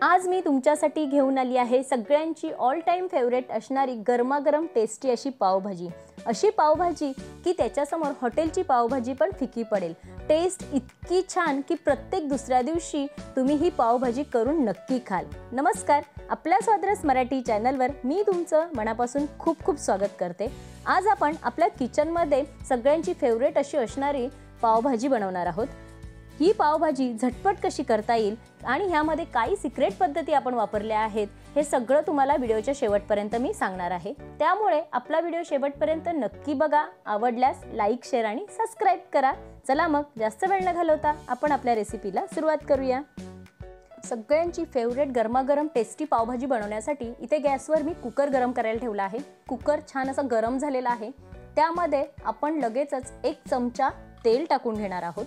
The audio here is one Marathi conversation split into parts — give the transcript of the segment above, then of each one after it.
आज मी तुमच्यासाठी घेऊन आली आहे सगळ्यांची ऑल टाइम फेवरेट असणारी गरमागरम टेस्टी अशी पावभाजी। अशी पावभाजी की त्याच्यासमोर हॉटेलची पावभाजी पण फिकी पडेल। टेस्ट इतकी छान की प्रत्येक दुसऱ्या दिवशी तुम्ही ही पावभाजी करून नक्की खाल। नमस्कार, आपल्या स्वादरस मराठी चॅनलवर मी तुमचं मनापासून खूप खूप स्वागत करते। आज आपण आपल्या किचनमध्ये सगळ्यांची फेवरेट अशी असणारी पावभाजी बनवणार आहोत। ही पावभाजी झटपट कशी करता येईल आणि ह्यामध्ये काही सिक्रेट पद्धती आपण वापरल्या आहेत हे सगळं तुम्हाला व्हिडिओच्या शेवटपर्यंत मी सांगणार आहे। त्यामुळे आपला व्हिडिओ शेवटपर्यंत नक्की बघा। आवडल्यास लाईक, शेअर आणि सबस्क्राइब करा। चला मग जास्त वेळ न घालवता आपण आपल्या रेसिपीला सुरुवात करूया। सगळ्यांची फेवरेट गरमागरम टेस्टी पावभाजी बनवण्यासाठी इथे गॅसवर मी कुकर गरम करायला ठेवला आहे। कुकर छान असा गरम झालेला आहे। त्यामध्ये आपण लगेचच 1 चमचा तेल टाकून घेणार आहोत।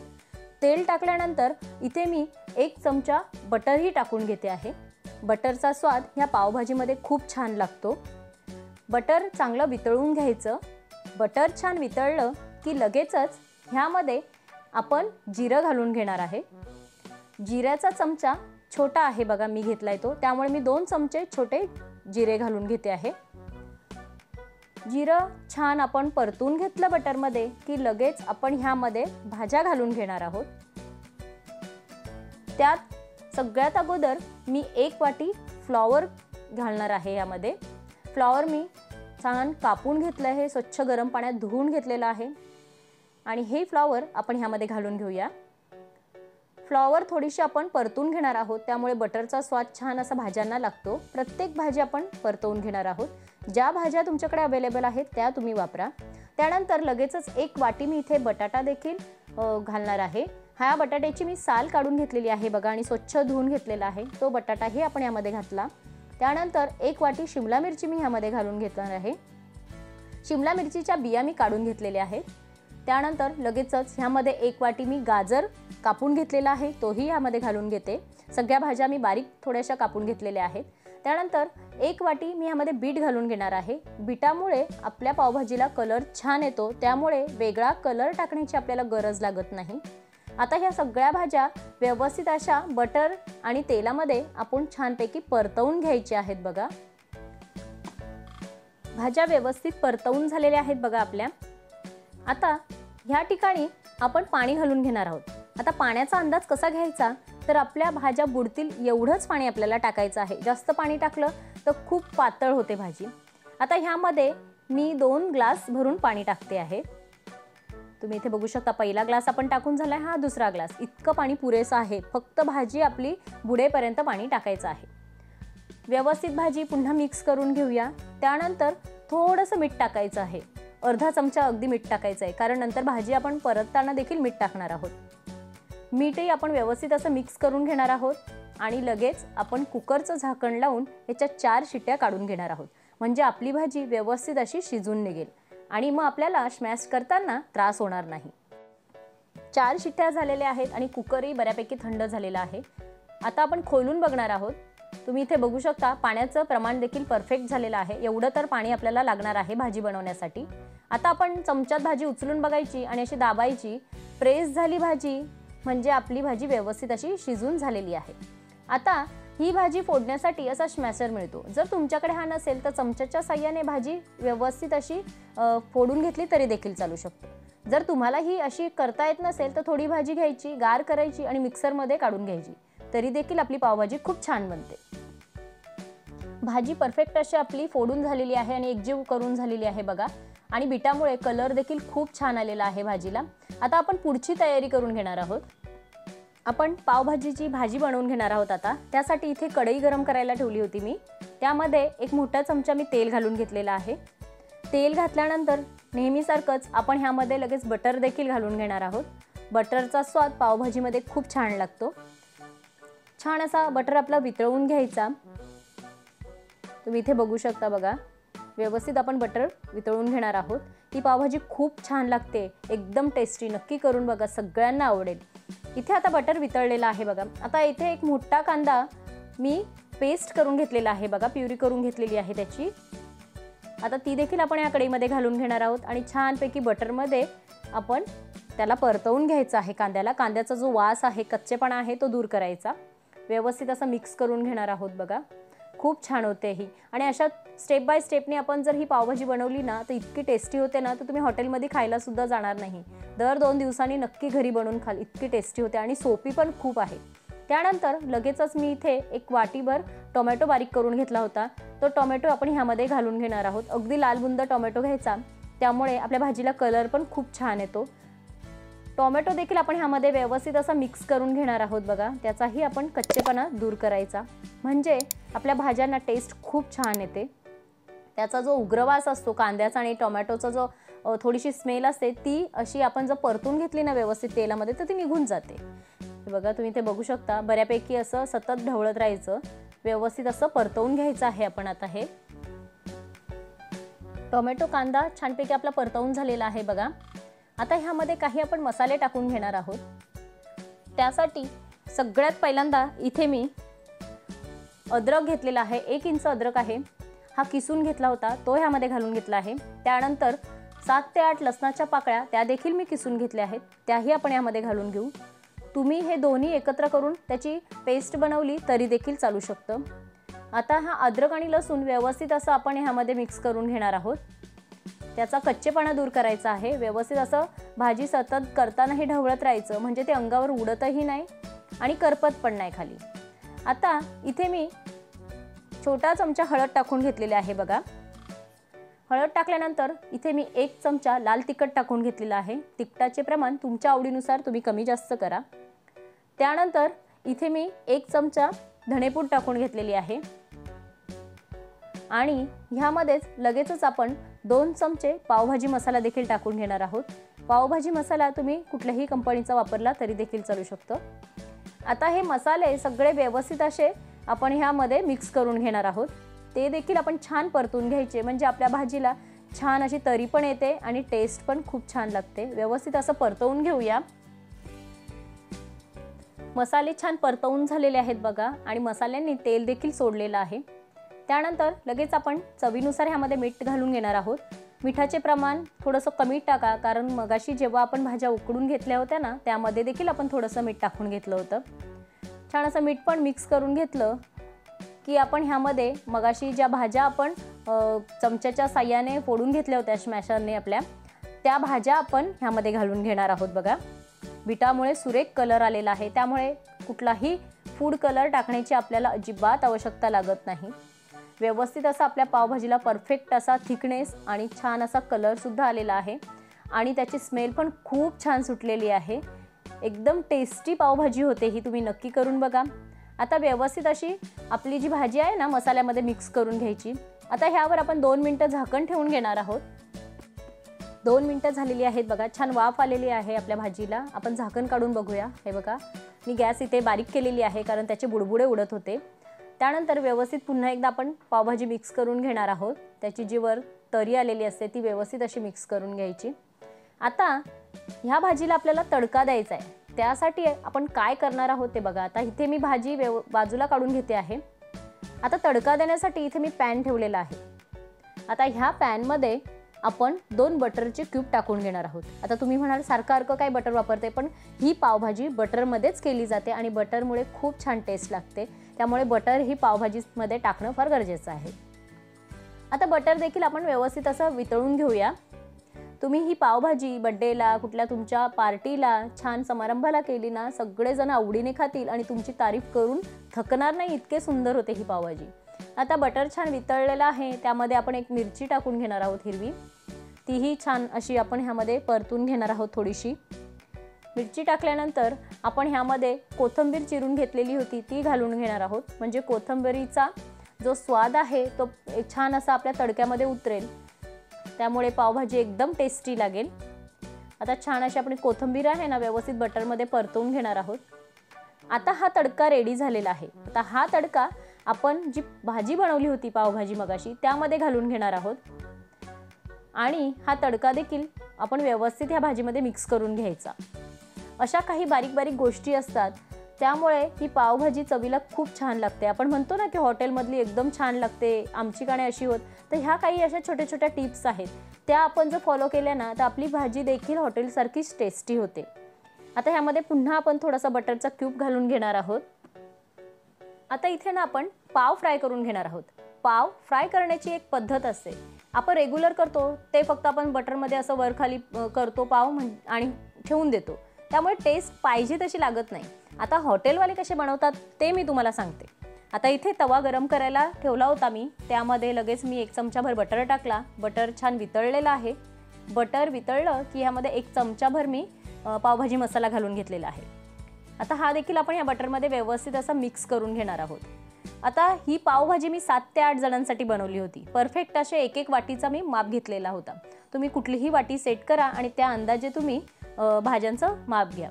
तेल टाकल्यानंतर इथे मी 1 चमचा बटरही टाकून घेते आहे। बटरचा स्वाद ह्या पावभाजीमध्ये खूप छान लागतो। बटर चांगलं वितळून घ्यायचं। बटर छान वितळलं की लगेचच ह्यामध्ये आपण जिरं घालून घेणार आहे। जिऱ्याचा चमचा छोटा आहे बघा, मी घेतलाय तो, त्यामुळे मी 2 चमचे छोटे जिरे घालून घेते आहे। जिरं छान आपण परतून घेतलं बटरमध्ये की लगेच आपण ह्यामध्ये भाज्या घालून घेणार आहोत। त्यात सगळ्यात अगोदर मी 1 वाटी फ्लॉवर घालणार आहे। यामध्ये फ्लॉवर मी छान कापून घेतलं आहे, स्वच्छ गरम पाण्यात धुवून घेतलेलं आहे आणि हे फ्लॉवर आपण ह्यामध्ये घालून घेऊया। फ्लॉवर थोडीशी आपण परतून घेणार आहोत, त्यामुळे बटरचा स्वाद छान असा भाज्यांना लागतो। प्रत्येक भाजी आपण परतवून घेणार आहोत। ज्या भाज्या तुमच्याकडे अवेलेबल आहेत त्या तुम्ही वापरा। त्यानंतर लगेचच 1 वाटी मी इथे बटाटा देखील घालणार आहे। ह्या बटाट्याची मी साल काढून घेतलेली आहे बघा आणि स्वच्छ धुवून घेतलेला आहे। तो बटाटाही आपण यामध्ये घातला। त्यानंतर 1 वाटी शिमला मिरची मी ह्यामध्ये घालून घेणार आहे। शिमला मिरचीच्या बिया मी काढून घेतलेल्या आहेत। त्यानंतर लगेचच ह्यामध्ये 1 वाटी मी गाजर कापून घेतलेला आहे, तोही ह्यामध्ये घालून घेते। सगळ्या भाज्या मी बारीक थोड्याशा कापून घेतलेल्या आहेत। त्यानंतर 1 वाटी मी ह्यामध्ये बीट घालून घेणार आहे। बीटामुळे आपल्या पावभाजीला कलर छान येतो, त्यामुळे वेगळा कलर टाकण्याची आपल्याला गरज लागत नाही। आता ह्या सगळ्या भाज्या व्यवस्थित अशा बटर आणि तेलामध्ये आपण छानपैकी परतवून घ्यायच्या आहेत बघा। भाज्या व्यवस्थित परतवून झालेल्या आहेत बघा आपल्या। आता ह्या ठिकाणी आपण पाणी घालून घेणार आहोत। आता पाण्याचा अंदाज कसा घ्यायचा, तर आपल्या भाज्या बुडतील एवढंच पाणी आपल्याला टाकायचं आहे। जास्त पाणी टाकलं तर खूप पातळ होते भाजी। आता ह्यामध्ये मी 2 ग्लास भरून पाणी टाकते आहे। तुम्ही इथे बघू शकता, पहिला ग्लास आपण टाकून झालाय, हा दुसरा ग्लास। इतकं पाणी पुरेसं आहे, फक्त भाजी आपली बुडेपर्यंत पाणी टाकायचं आहे। व्यवस्थित भाजी पुन्हा मिक्स करून घेऊया। त्यानंतर थोडंसं मीठ टाकायचं आहे, अर्धा चमचा अगदी मीठ टाकायचं आहे, कारण नंतर भाजी आपण परतताना देखील मीठ टाकणार आहोत। मीठही आपण व्यवस्थित असं मिक्स करून घेणार आहोत आणि लगेच आपण कुकरचं झाकण लावून याच्या 4 शिट्ट्या काढून घेणार आहोत, म्हणजे आपली भाजी व्यवस्थित अशी शिजून निघेल आणि मग आपल्याला स्मॅश करताना त्रास होणार नाही। 4 शिट्ट्या झालेल्या आहेत आणि कुकरही बऱ्यापैकी थंड झालेला आहे। आता आपण खोलून बघणार आहोत। तुम्ही इथे बघू शकता, पाण्याचं प्रमाण देखील परफेक्ट झालेलं आहे। एवढं तर पाणी आपल्याला लागणार आहे भाजी बनवण्यासाठी। आता आपण चमच्यात भाजी उचलून बघायची आणि अशी दाबायची। प्रेस झाली भाजी म्हणजे आपली भाजी व्यवस्थित अशी शिजून झालेली आहे। आता ही भाजी फोडण्यासाठी असा स्मॅशर मिळतो। जर तुमच्याकडे हा नसेल तर चमच्याच्या साहाय्याने भाजी व्यवस्थित अशी फोडून घेतली तरी देखील चालू शकतो। जर तुम्हाला ही अशी करता येत नसेल तर थोडी भाजी घ्यायची, गार करायची आणि मिक्सरमध्ये काढून घ्यायची, तरी देखील आपली पावभाजी खूप छान बनते। भाजी परफेक्ट अशी आपली फोडून झालेली आहे आणि एकजीव करून झालेली आहे बघा, आणि बीटामुळे कलर देखील खूप छान आलेला आहे भाजीला। आता आपण पुढची तयारी करून घेणार आहोत। आपण पावभाजीची भाजी बनवून घेणार आहोत। आता त्यासाठी इथे कढई गरम करायला ठेवली होती मी। त्यामध्ये 1 मोठा चमचा मी तेल घालून घेतलेला आहे। तेल घातल्यानंतर नेहमीसारखंच आपण ह्यामध्ये लगेच बटर देखील घालून घेणार आहोत। बटरचा स्वाद पावभाजीमध्ये खूप छान लागतो। छान असा बटर आपला वितळवून घ्यायचा। तुम्ही इथे बघू शकता बघा, व्यवस्थित आपण बटर वितळून घेणार आहोत। ही पावभाजी खूप छान लागते, एकदम टेस्टी। नक्की करून बघा, सगळ्यांना आवडेल। इथे आता बटर वितळलेलं आहे बघा। आता इथे 1 मोठा कांदा मी पेस्ट करून घेतलेला आहे बघा, प्युरी करून घेतलेली आहे त्याची। आता ती देखील आपण या कढईमध्ये घालून घेणार आहोत आणि छानपैकी बटरमध्ये आपण त्याला परतवून घ्यायचं आहे कांद्याला। कांद्याचा जो वास आहे, कच्चेपणा आहे, तो दूर करायचा। व्यवस्थित असं मिक्स करून घेणार आहोत बघा. खूप छान होते ही. आणि अशा स्टेप बाय स्टेपने आपण जर ही पावभाजी बनवली ना तर इतकी टेस्टी होते ना, तर तुम्ही हॉटेलमध्ये खायला सुद्धा जाणार नाही. दर 2 दिवसांनी नक्की घरी बनवून खाल, इतकी टेस्टी होते आणि सोपी पण खूप आहे. त्यानंतर लगेचच मी इथे एक वाटीभर टोमॅटो बारीक करून घेतला होता. तो टोमॅटो आपण ह्यामध्ये घालून घेणार आहोत. अगदी लालबुंद टोमॅटो घ्यायचा, त्यामुळे आपल्या भाजीला कलर पण खूप छान येतो. टोमॅटो देखील आपण ह्यामध्ये व्यवस्थित असा मिक्स करून घेणार आहोत बघा. त्याचाही आपण कच्चेपणा दूर करायचा, म्हणजे आपल्या भाज्यांना टेस्ट खूप छान येते. त्याचा जो उग्रवास असतो कांद्याचा आणि टोमॅटोचा जो थोडीशी स्मेल असते, ती अशी आपण जर परतून घेतली ना व्यवस्थित तेलामध्ये तर ती निघून जाते. बघा तुम्ही ते बघू शकता. बऱ्यापैकी असं सतत ढवळत राहायचं, व्यवस्थित असं परतवून घ्यायचं आहे आपण. आता हे टोमॅटो कांदा छानपैकी आपला परतवून झालेला आहे बघा. आता ह्यामध्ये काही आपण मसाले टाकून घेणार आहोत. त्यासाठी सगळ्यात पहिल्यांदा इथे मी अद्रक घेतलेला आहे. 1 इंच अद्रक आहे, हा किसून घेतला होता, तो ह्यामध्ये घालून घेतला आहे. त्यानंतर 7 ते 8 लसणाच्या पाकळ्या, त्या देखील मी किसून घेतल्या आहेत, त्याही आपण यामध्ये घालून घेऊ. तुम्ही हे दोन्ही एकत्र करून त्याची पेस्ट बनवली तरी देखील चालू शकतं. आता हा अद्रक आणि लसूण व्यवस्थित असं आपण ह्यामध्ये मिक्स करून घेणार आहोत. त्याचा कच्चेपणा दूर करायचा आहे. व्यवस्थित असं भाजी सतत करतानाही ढवळत राहायचं, म्हणजे ते अंगावर उडतही नाही आणि करपत पण नाही खाली. आता इथे मी छोटा चमचा हळद टाकून घेतलेली आहे बघा. हळद टाकल्यानंतर इथे मी 1 चमचा लाल तिखट टाकून घेतलेला आहे. तिखटाचे प्रमाण तुमच्या आवडीनुसार तुम्ही कमी जास्त करा. त्यानंतर इथे मी 1 चमचा धणेपूड टाकून घेतलेली आहे आणि ह्यामध्येच लगेचच आपण 2 चमचे पावभाजी मसाला देखील टाकून घेणार आहोत. पावभाजी मसाला तुम्ही कुठल्याही कंपनीचा वापरला तरी देखील चालू शकतो. आता हे मसाले सगळे व्यवस्थित असे आपण ह्यामध्ये मिक्स करून घेणार आहोत. ते देखील आपण छान परतून घ्यायचे, म्हणजे आपल्या भाजीला छान अशी तरी पण येते आणि टेस्ट पण खूप छान लागते. व्यवस्थित असं परतवून घेऊया. मसाले छान परतवून झालेले आहेत बघा आणि मसाल्यांनी तेल देखील सोडलेलं आहे. त्यानंतर लगेच आपण चवीनुसार ह्यामध्ये मीठ घालून घेणार आहोत. मिठाचे प्रमाण थोडंसं कमी टाका, कारण मगाशी जेव्हा आपण भाज्या उकडून घेतल्या होत्या ना, त्यामध्ये देखील आपण थोडंसं मीठ टाकून घेतलं होतं. छान असं मीठ पण मिक्स करून घेतलं की आपण ह्यामध्ये मगाशी ज्या भाज्या आपण चमच्याच्या साह्याने फोडून घेतल्या होत्या स्मॅशरने आपल्या, त्या भाज्या आपण ह्यामध्ये घालून घेणार आहोत बघा. बीटामुळे सुरेख कलर आलेला आहे, त्यामुळे कुठलाही फूड कलर टाकण्याची आपल्याला अजिबात आवश्यकता लागत नाही. व्यवस्थित असा आपल्या पावभाजीला परफेक्ट असा थिकनेस आणि छान असा कलरसुद्धा आलेला आहे आणि त्याची स्मेल पण खूप छान सुटलेली आहे. एकदम टेस्टी पावभाजी होते ही, तुम्ही नक्की करून बघा. आता व्यवस्थित अशी आपली जी भाजी आहे ना मसाल्यामध्ये मिक्स करून घ्यायची. आता ह्यावर आपण 2 मिनिटं झाकण ठेवून घेणार आहोत. 2 मिनिटं झालेली आहेत बघा. छान वाफ आलेली आहे आपल्या भाजीला. आपण झाकण काढून बघूया. हे बघा, मी गॅस इथे बारीक केलेली आहे कारण त्याचे बुडबुडे उडत होते. त्यानंतर व्यवस्थित पुन्हा एकदा आपण पावभाजी मिक्स करून घेणार आहोत. त्याची जी वर तरी आलेली असते ती व्यवस्थित अशी मिक्स करून घ्यायची. आता ह्या भाजीला आपल्याला तडका द्यायचा आहे. त्यासाठी आपण काय करणार आहोत ते बघा. आता इथे मी भाजी बाजूला काढून घेते आहे. आता तडका देण्यासाठी इथे मी पॅन ठेवलेला आहे. आता ह्या पॅनमध्ये आपण 2 बटरचे क्यूब टाकून घेणार आहोत. आता तुम्ही म्हणाल सारखं काय बटर वापरते, पण ही पावभाजी बटरमध्येच केली जाते आणि बटरमुळे खूप छान टेस्ट लागते. त्यामुळे बटर ही पावभाजीमध्ये टाकणं फार गरजेचं आहे. आता बटर देखील आपण व्यवस्थित असं वितळून घेऊया. तुम्ही ही पावभाजी बड्डेला, कुठल्या तुमच्या पार्टीला, छान समारंभाला केली ना, सगळेजण आवडीने खातील आणि तुमची तारीफ करून थकणार नाही, इतके सुंदर होते ही पावभाजी. आता बटर छान वितळलेलं आहे, त्यामध्ये आपण 1 मिरची टाकून घेणार आहोत हिरवी. तीही छान अशी आपण ह्यामध्ये परतून घेणार आहोत थोडीशी. मिरची टाकल्यानंतर आपण ह्यामध्ये कोथिंबीर चिरून घेतलेली होती ती घालून घेणार आहोत, म्हणजे कोथिंबीरीचा जो स्वाद आहे तो छान असा आपल्या तडक्यामध्ये उतरेल, त्यामुळे पावभाजी एकदम टेस्टी लागेल. आता छान अशी आपण कोथिंबीर आहे ना व्यवस्थित बटरमध्ये परतवून घेणार आहोत. आता हा तडका रेडी झालेला आहे. आता हा तडका आपण जी भाजी बनवली होती पावभाजी मगाशी त्यामध्ये घालून घेणार आहोत आणि हा तडका देखील आपण व्यवस्थित ह्या भाजीमध्ये मिक्स करून घ्यायचा. अशा काही बारीक बारीक गोष्टी असतात, त्यामुळे ही पावभाजी चवीला खूप छान लागते. आपण म्हणतो ना की हॉटेलमधली एकदम छान लागते, आमची काणे अशी होत, तर ह्या काही अशा छोट्या छोट्या टिप्स आहेत, त्या आपण जर फॉलो केल्या ना तर आपली भाजी देखील हॉटेलसारखीच टेस्टी होते. आता ह्यामध्ये पुन्हा आपण थोडासा बटरचा क्यूब घालून घेणार आहोत. आता इथे ना आपण पाव फ्राय करून घेणार आहोत. पाव फ्राय करण्याची एक पद्धत असते. आपण रेग्युलर करतो ते फक्त आपण बटरमध्ये असं वर खाली करतो पाव आणि ठेवून देतो, त्यामुळे टेस्ट पाहिजे तशी लागत नाही. आता हॉटेलवाले कसे बनवतात ते मी तुम्हाला सांगते. आता इथे तवा गरम करायला ठेवला होता मी, त्यामध्ये लगेच मी 1 चमचाभर बटर टाकला. बटर छान वितळलेलं आहे. बटर वितळलं की ह्यामध्ये 1 चमचाभर मी पावभाजी मसाला घालून घेतलेला आहे. आता हा देखील आपण या बटरमध्ये व्यवस्थित असा मिक्स करून घेणार आहोत. आता ही पावभाजी मी 7 ते 8 जणांसाठी बनवली होती. परफेक्ट असे एक एक वाटीचा मी माप घेतलेला होता. तुम्ही कुठलीही वाटी सेट करा आणि त्या अंदाजे तुम्ही भाज्यांचं माप घ्या.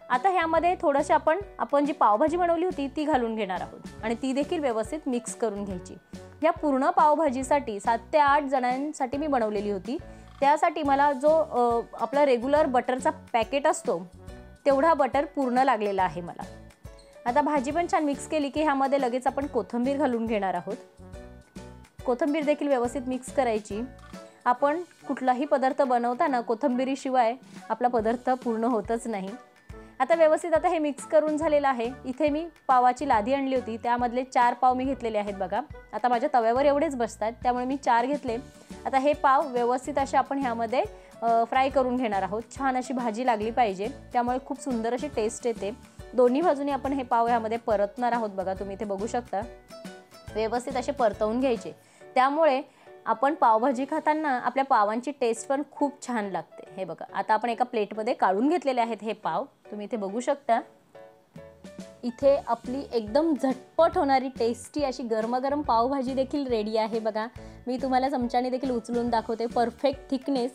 आता ह्यामध्ये थोडंसं आपण जी पावभाजी बनवली होती ती घालून घेणार आहोत आणि ती देखील व्यवस्थित मिक्स करून घ्यायची. या पूर्ण पावभाजीसाठी 7 ते 8 जणांसाठी मी बनवलेली होती. त्यासाठी मला जो आपला रेग्युलर बटरचा पॅकेट असतो तेवढा बटर पूर्ण लागलेला आहे मला. आता भाजी पण छान मिक्स केली की ह्यामध्ये लगेच आपण कोथिंबीर घालून घेणार आहोत. कोथिंबीर देखील व्यवस्थित मिक्स करायची. आपण कुठलाही पदार्थ बनवताना कोथिंबीरीशिवाय आपला पदार्थ पूर्ण होतच नाही. आता व्यवस्थित हे मिक्स करून झालेलं आहे. इथे मी पावाची लादी आणली होती, त्यामधले 4 पाव मी घेतलेले आहेत बघा. आता माझ्या तव्यावर एवढेच बसतात त्यामुळे मी 4 घेतले. आता हे पाव व्यवस्थित असे आपण ह्यामध्ये फ्राय करून घेणार आहोत. छान अशी भाजी लागली पाहिजे, त्यामुळे खूप सुंदर अशी टेस्ट येते. दोन्ही बाजूने आपण हे पाव ह्यामध्ये परतणार आहोत बघा. तुम्ही इथे बघू शकता व्यवस्थित असे परतवून घ्यायचे. त्यामुळे आपण पावभाजी खाताना आपल्या पावांची टेस्ट पण खूप छान लागते. हे बघा आता आपण एका प्लेटमध्ये काढून घेतलेले आहेत हे पाव. तुम्ही इथे बघू शकता. इथे आपली एकदम झटपट होणारी टेस्टी अशी गरमागरम पावभाजी देखील रेडी आहे बघा. मी तुम्हाला चमच्याने देखील उचलून दाखवते. परफेक्ट थिकनेस,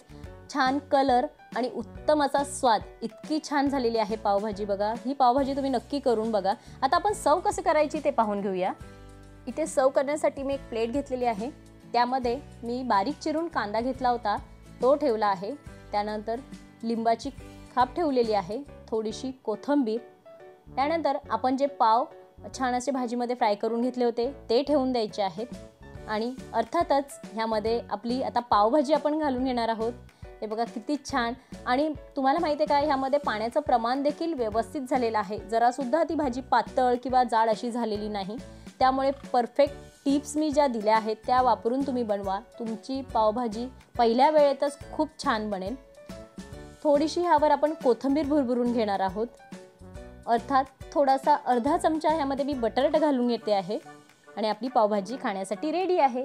छान कलर आणि उत्तम असा स्वाद. इतकी छान झालेली आहे पावभाजी बघा. ही पावभाजी तुम्ही नक्की करून बघा. आता आपण सर्व कसे करायची ते पाहून घेऊया. इथे सर्व करण्यासाठी मी एक प्लेट घेतलेली आहे. त्यामध्ये मी बारीक चिरून कांदा घेतला होता, तो ठेवला आहे. त्यानंतर लिंबाची खाप ठेवलेली आहे, थोडीशी कोथिंबीर. त्यानंतर आपण जे पाव छान असे भाजीमध्ये फ्राय करून घेतले होते ते ठेवून द्यायचे आहेत. आणि अर्थातच ह्यामध्ये आपली आता पावभाजी आपण घालून घेणार आहोत. हे बघा किती छान. आणि तुम्हाला माहिती आहे का, ह्यामध्ये पाण्याचं प्रमाण देखील व्यवस्थित झालेलं आहे. जरासुद्धा ती भाजी पातळ किंवा जाड अशी झालेली नाही. त्यामुळे परफेक्ट टिप्स मी ज्या दिल्या आहेत त्या वापरून तुम्ही बनवा. तुमची पावभाजी पहिल्या वेळेतच खूप छान बनेल. थोडीशी ह्यावर आपण कोथिंबीर भुरभुरून घेणार आहोत. अर्थात थोडासा अर्धा चमचा ह्यामध्ये मी बटर घालून घेते आहे आणि आपली पावभाजी खाण्यासाठी रेडी आहे.